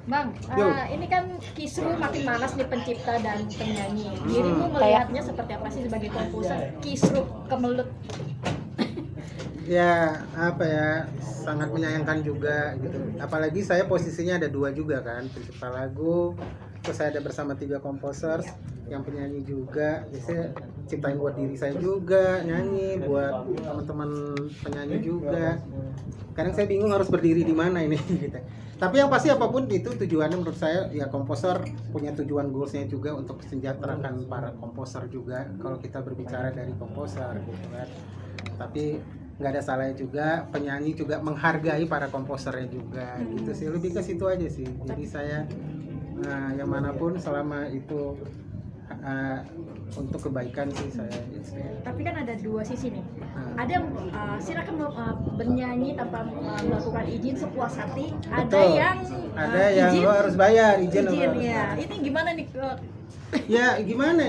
Bang, ini kan kisru makin malas nih pencipta dan penyanyi. Dirimu melihatnya seperti apa sih sebagai komposer kisru kemelut? Ya apa ya, sangat menyayangkan juga gitu. Apalagi saya posisinya ada dua juga kan, pencipta lagu, terus saya ada bersama 3 komposer yang penyanyi juga. Jadi saya ciptain buat diri saya juga, nyanyi buat teman-teman penyanyi juga. Kadang saya bingung harus berdiri di mana ini gitu. Tapi yang pasti apapun itu tujuannya menurut saya ya, komposer punya tujuan goalsnya juga untuk sejahterakan para komposer juga. Kalau kita berbicara dari komposer gitu kan. Tapi nggak ada salahnya juga penyanyi juga menghargai para komposernya juga gitu sih, lebih ke situ aja sih. Jadi saya yang manapun selama itu untuk kebaikan sih saya. Tapi kan ada dua sisi nih. Ada yang silakan bernyanyi tanpa melakukan izin sepuas hati. Ada yang izin, lo harus bayar izin ya. Ini gimana nih? Ya gimana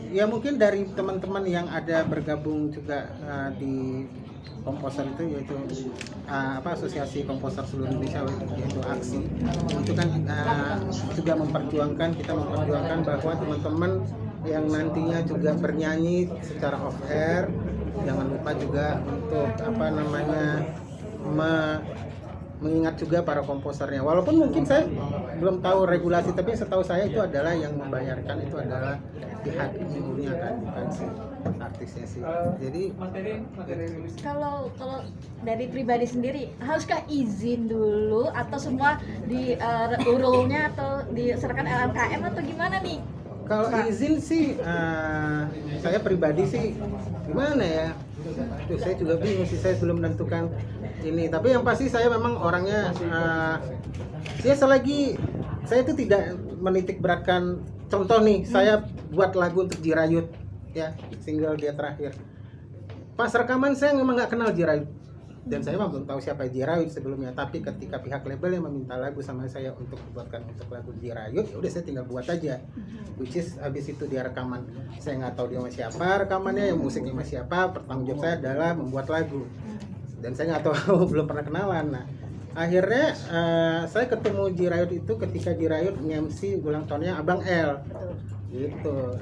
ya mungkin dari teman-teman yang ada bergabung juga di komposer itu, yaitu asosiasi komposer seluruh Indonesia, yaitu AKSI. Itu kan juga kita memperjuangkan bahwa teman-teman yang nantinya juga bernyanyi secara off air jangan lupa juga untuk mengingat juga para komposernya. Walaupun mungkin saya belum tahu regulasi, tapi setahu saya itu adalah yang membayarkan itu adalah pihak ibunya kan, bukan si artisnya sih. Jadi kalau dari pribadi sendiri, haruskah izin dulu atau semua di urulnya atau diserahkan LMKM atau gimana nih? Kalau izin sih, saya pribadi sih gimana ya? Tuh, saya juga bingung sih, saya belum menentukan ini. Tapi yang pasti saya memang orangnya, ya selagi saya itu tidak menitik beratkan. Contoh nih, saya buat lagu untuk Jirayut, ya single dia terakhir. Pas rekaman saya memang nggak kenal Jirayut, dan saya memang belum tahu siapa Jirayut sebelumnya. Tapi ketika pihak label yang meminta lagu sama saya untuk dibuatkan untuk lagu Jirayut, ya udah saya tinggal buat aja. Which is habis itu dia rekaman, saya nggak tahu dia sama siapa rekamannya, yang musiknya sama siapa. Pertanggung jawab saya adalah membuat lagu, dan saya nggak tahu belum pernah kenalan. Nah akhirnya saya ketemu Jirayut itu ketika Jirayut nge-MC ulang tahunnya Abang L gitu,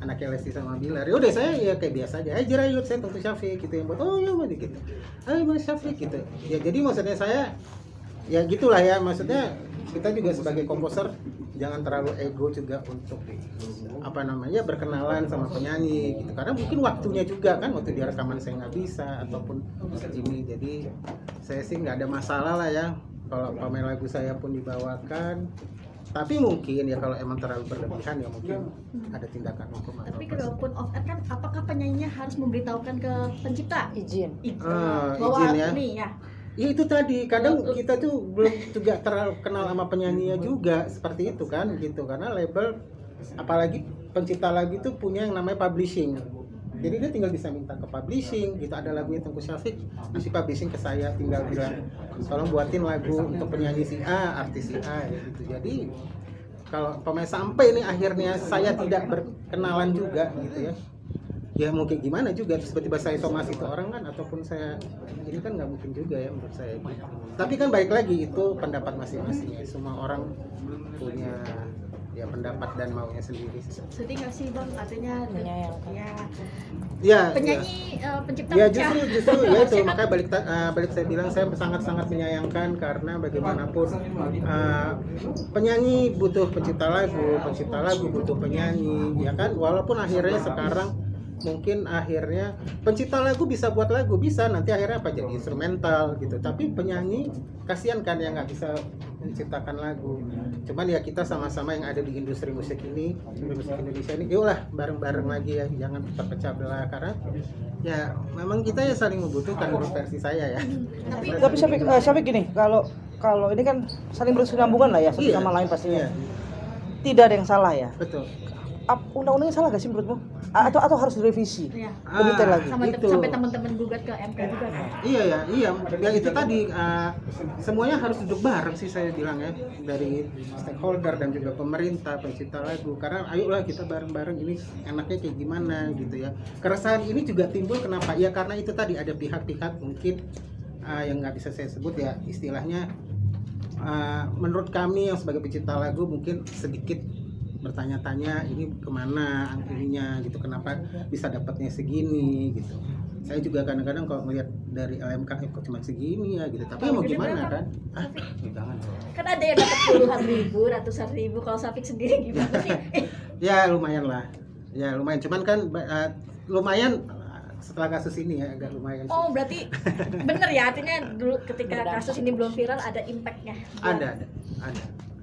anaknya Lesti sama Bilar. Ya udah saya ya kayak biasa aja, Jirayut saya tentu Syafiq gitu yang buat, oh ya Mas gitu, Mas Syafiq gitu ya. Jadi maksudnya saya ya gitulah ya, maksudnya kita juga sebagai komposer jangan terlalu ego juga untuk berkenalan sama penyanyi gitu, karena mungkin waktunya juga kan, waktu dia rekaman saya nggak bisa ataupun ini. Jadi saya sih nggak ada masalah lah ya kalau pamer lagu saya pun dibawakan. Tapi mungkin ya kalau emang terlalu berlebihan ya mungkin ada tindakan hukum. Tapi kalaupun off air kan, apakah penyanyinya harus memberitahukan ke pencipta izin ya? Nih ya. Ya itu tadi, kadang kita tuh belum juga terlalu kenal sama penyanyinya juga seperti itu kan gitu, karena label apalagi pencipta lagu itu punya yang namanya publishing. Jadi dia tinggal bisa minta ke publishing gitu, ada lagunya Tengku Syafiq, kasih publishing ke saya, tinggal bilang tolong buatin lagu untuk penyanyi si A, artis si A gitu. Jadi kalau pemain sampai ini akhirnya saya tidak berkenalan juga gitu ya mungkin gimana juga, terus tiba-tiba saya somasi itu orang kan, ataupun saya ini kan nggak mungkin juga ya menurut saya. Tapi kan balik lagi itu pendapat masing-masing ya, semua orang punya ya pendapat dan maunya sendiri. Sedih nggak sih Bang, artinya penyanyi pencipta ya justru ya itu makanya balik saya bilang saya sangat menyayangkan, karena bagaimanapun penyanyi butuh pencipta lagu butuh penyanyi ya kan. Walaupun akhirnya sekarang mungkin akhirnya pencipta lagu bisa buat lagu, bisa nanti akhirnya jadi instrumental gitu, tapi penyanyi kasihan kan yang nggak bisa menciptakan lagu. Cuman ya kita sama-sama yang ada di industri musik Indonesia ini, yuklah bareng-bareng lagi ya, jangan terpecah belah, karena ya memang kita ya saling membutuhkan menurut versi saya ya. Tapi Syafiq gini, kalau ini kan saling berkesinambungan lah ya, satu sama lain pastinya. Tidak ada yang salah ya. Betul. Undang-undangnya salah gak sih menurutmu? Atau harus direvisi? Lebih detail lagi. Sampai teman-teman gugat ke MK juga kan? Iya. Ya itu tadi semuanya harus duduk bareng sih saya bilang ya, dari stakeholder dan juga pemerintah, pencipta lagu. Karena ayolah kita bareng-bareng, ini enaknya kayak gimana gitu ya. Keresahan ini juga timbul kenapa? Ya karena itu tadi ada pihak-pihak mungkin yang nggak bisa saya sebut ya istilahnya menurut kami yang sebagai pencipta lagu mungkin sedikit bertanya-tanya ini kemana ininya gitu, kenapa bisa dapatnya segini gitu. Saya juga kadang-kadang kalau melihat dari LMKM kok cuma segini ya gitu, tapi mau gimana kan? Jangan. Kan ada yang dapat puluhan ribu, ratusan ribu. Kalau Syafiq sendiri gimana sih? Ya lumayan lah, ya lumayan. Cuman kan lumayan setelah kasus ini ya agak lumayan. Oh berarti bener ya, artinya dulu ketika kasus ini belum viral ada impactnya. Ada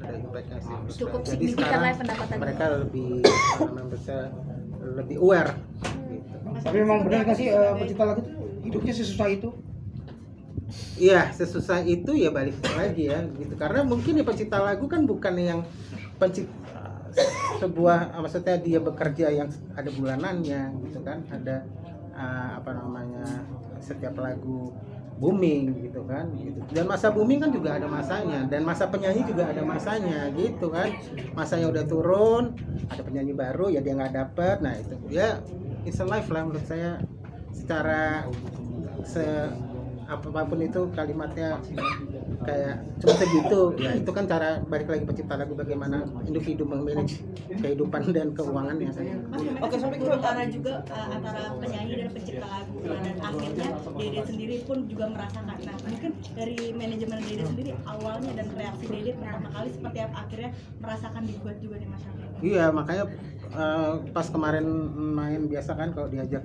impactnya sih. Cukup Jadi signifikan sekarang lah ya pendapatannya. mereka lebih aware. Gitu. Tapi memang benar nggak sih pencipta lagu tuh hidupnya sesusah itu? Iya, sesusah itu ya balik lagi ya gitu. Karena mungkin ya pencipta lagu kan bukan yang sebuah maksudnya dia bekerja yang ada bulanannya gitu kan, ada setiap lagu booming gitu kan gitu. Dan masa booming kan juga ada masanya, dan masa penyanyi juga ada masanya gitu kan. Masanya udah turun, ada penyanyi baru ya dia nggak dapet. Nah itu ya it's a life lah menurut saya. Secara apapun itu kalimatnya kayak cuma segitu ya, itu kan cara balik lagi pencipta lagu bagaimana individu memanage kehidupan dan keuangannya. Oke, sampai antara juga antara penyanyi dan pencipta lagu, dan akhirnya Dede sendiri pun juga merasakan. Nah, mungkin dari manajemen Dede sendiri awalnya dan reaksi Dede pertama kali seperti apa akhirnya merasakan dibuat juga di masyarakat. Iya, makanya pas kemarin main biasa kan kalau diajak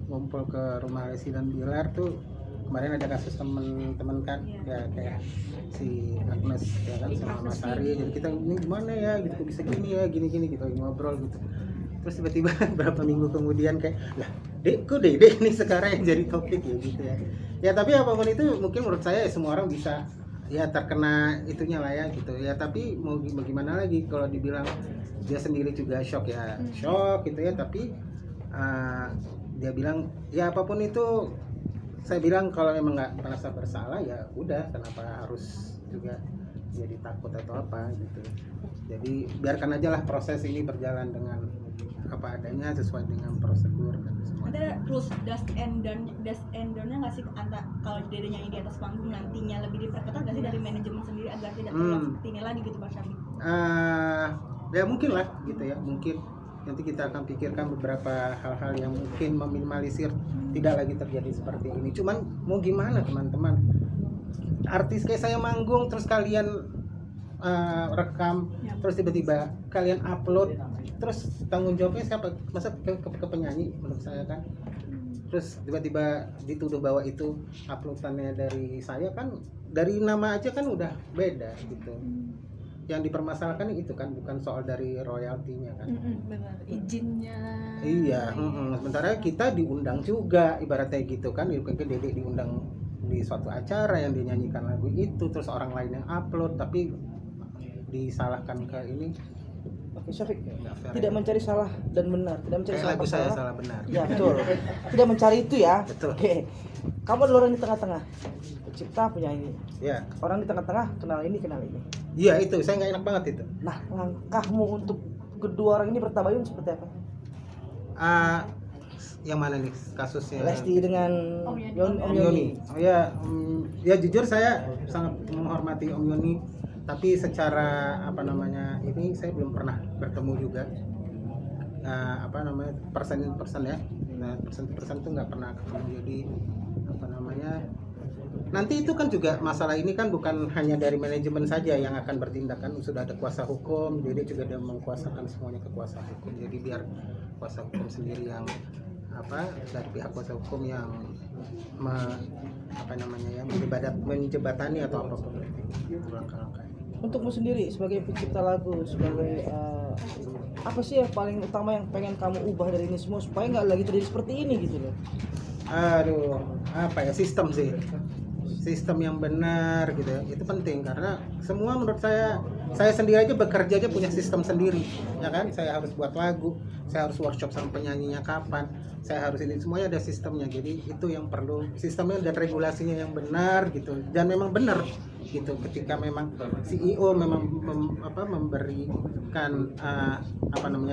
ngumpul ke rumah Lesi dan Bilar tuh, kemarin ada kasus temen-temen kan ya kayak si Agnes ya kan sama Mas Ari, jadi kita ini gimana ya gitu, bisa gini ya gini gitu ngobrol gitu. Terus tiba-tiba berapa minggu kemudian kayak lah kok Dede nih sekarang yang jadi topik ya gitu ya. Ya tapi apapun itu mungkin menurut saya semua orang bisa ya terkena itunya lah ya gitu ya, tapi mau gimana lagi, kalau dibilang dia sendiri juga shock ya shock gitu ya, tapi dia bilang ya apapun itu, saya bilang kalau emang nggak merasa bersalah ya udah, kenapa harus juga jadi takut atau apa gitu. Jadi biarkan aja lah proses ini berjalan dengan apa adanya sesuai dengan prosedur dan semua. Ada rules do's and don't-nya nggak sih kalau Dede nyanyi di atas panggung nantinya lebih diperketat nggak sih dari manajemen sendiri agar tidak terulang seperti ini lagi gitu Bang Syafiq? Ya mungkin lah gitu ya, mungkin nanti kita akan pikirkan beberapa hal-hal yang mungkin meminimalisir tidak lagi terjadi seperti ini. Cuman mau gimana teman-teman, artis kayak saya manggung terus kalian rekam terus tiba-tiba kalian upload, terus tanggung jawabnya siapa? Masa ke penyanyi menurut saya kan. Terus tiba-tiba dituduh bahwa itu uploadannya dari saya kan, dari nama aja kan udah beda gitu. Yang dipermasalahkan itu kan bukan soal dari royaltinya kan. Benar, izinnya. Iya, sementara kita diundang juga ibaratnya gitu kan. Mungkin Dede diundang di suatu acara yang dinyanyikan lagu itu, terus orang lain yang upload tapi disalahkan ke ini. Oke, Syafiq, tidak mencari salah dan benar, tidak mencari salah Lagu saya bersalah. salah benar. Ya betul, tidak mencari itu ya. Betul. Oke, kamu adalah orang di tengah-tengah, pencipta, penyanyi. Ya, Orang di tengah-tengah kenal ini kenal ini. iya itu saya nggak enak banget itu. Nah, langkahmu untuk kedua orang ini bertabayun seperti apa? Yang mana nih kasusnya? Lesti dengan Om Om Yoni. Yoni. Oh ya, ya jujur saya sangat menghormati Om Yoni, tapi secara ini saya belum pernah bertemu juga. Person ya. Nah, person itu nggak pernah ketemu, jadi nanti itu kan juga masalah ini kan bukan hanya dari manajemen saja yang akan bertindak kan, sudah ada kuasa hukum, jadi juga dia mengkuasakan semuanya ke kuasa hukum, jadi biar kuasa hukum sendiri yang dari pihak kuasa hukum yang menjebatani atau apapun itu langkah-langkah. Untukmu sendiri sebagai pencipta lagu, sebagai apa sih yang paling utama yang pengen kamu ubah dari ini semua supaya nggak lagi terjadi seperti ini gitu loh? Aduh, sistem sih. Sistem yang benar gitu ya, itu penting karena semua menurut saya sendiri aja bekerja aja punya sistem sendiri ya kan. Saya harus buat lagu, saya harus workshop sama penyanyinya kapan, saya harus ini, semuanya ada sistemnya. Jadi itu yang perlu, sistemnya dan regulasinya yang benar gitu, dan memang benar gitu. Ketika memang CEO memang memberikan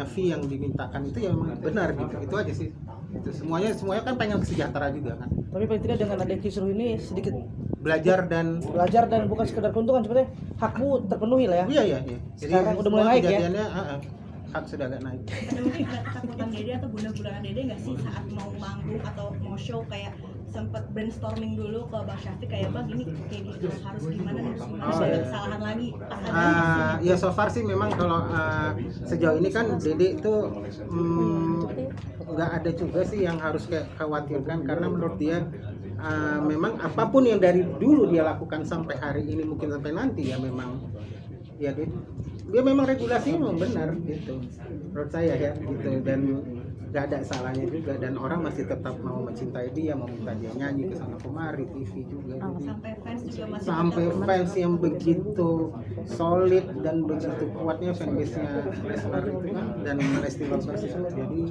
fee yang dimintakan itu ya memang benar gitu. Itu aja sih. Itu semuanya kan pengen sejahtera juga kan. Tapi paling tidak dengan ada kisruh ini sedikit belajar dan bukan sekedar keuntungan, sebenarnya hakmu terpenuhi lah ya. iya. Jadi Sekarang udah mulai semua naik ya? kejadiannya, hak sudah agak naik. Ada mungkin ketakutan Dede atau bunda-bulanan Dede nggak sih saat mau manggung atau mau show, kayak sempet brainstorming dulu ke Bang Syafiq kayak Bang ini kayak gitu harus gimana nih supaya ada kesalahan lagi pas ada Ya so far sih memang kalau sejauh ini kan Dede itu nggak ada juga sih yang harus kayak khawatirkan, karena menurut dia memang apapun yang dari dulu dia lakukan sampai hari ini mungkin sampai nanti ya memang ya dia memang regulasinya memang benar gitu menurut saya ya gitu, dan nggak ada salahnya juga, dan orang masih tetap mau mencintai dia, mau minta dia nyanyi ke sana kemari, TV juga jadi, sampai fans juga masih sampai fans yang begitu solid dan begitu kuatnya fanbase-nya Leslar itu kan, dan Lesti Lovers itu, jadi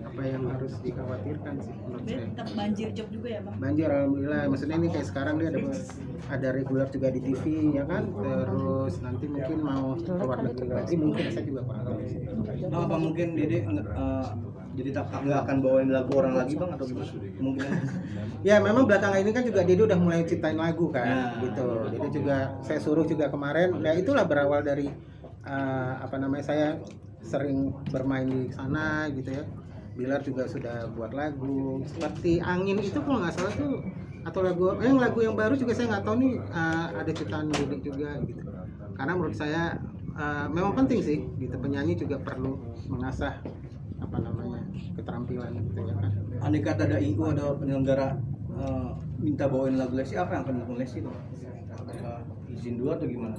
apa yang harus dikhawatirkan sih menurut Dia saya. tetap banjir job juga ya Bang. Banjir alhamdulillah, maksudnya ini kayak sekarang dia ada regular juga di TV ya kan, terus nanti mungkin mau keluar negeri lagi mungkin, saya juga kurang tahu sih. Apa mungkin Dede jadi tak nggak akan bawain lagu orang lagi Bang, atau gimana? Kemungkinan. Ya memang belakangan ini kan juga Dede udah mulai ciptain lagu kan Nah. gitu, Dede juga saya suruh juga kemarin, ya itulah berawal dari saya sering bermain di sana gitu ya. Bilar juga sudah buat lagu seperti Angin itu kalau nggak salah tuh, atau lagu yang baru juga saya nggak tahu nih, ada ciptaan Dede juga gitu, karena menurut saya memang penting sih gitu, penyanyi juga perlu mengasah keterampilan gitu ya kan. Andai kata ada IU, ada penyelenggara minta bawain lagu Lesti, apa yang akan dilakukan Lesti tuh? Izin dulu atau gimana?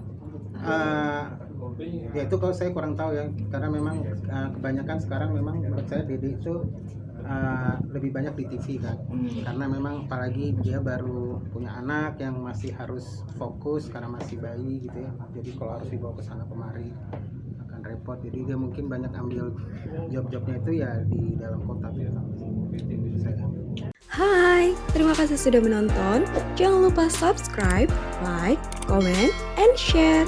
Ya itu kalau saya kurang tahu ya, karena memang kebanyakan sekarang memang menurut saya Dede itu lebih banyak di TV kan, karena memang apalagi dia baru punya anak yang masih harus fokus karena masih bayi gitu ya, jadi kalau harus dibawa ke sana kemari akan repot, jadi dia mungkin banyak ambil job-jobnya itu ya di dalam kota gitu. Hai, terima kasih sudah menonton. Jangan lupa subscribe, like, comment, and share.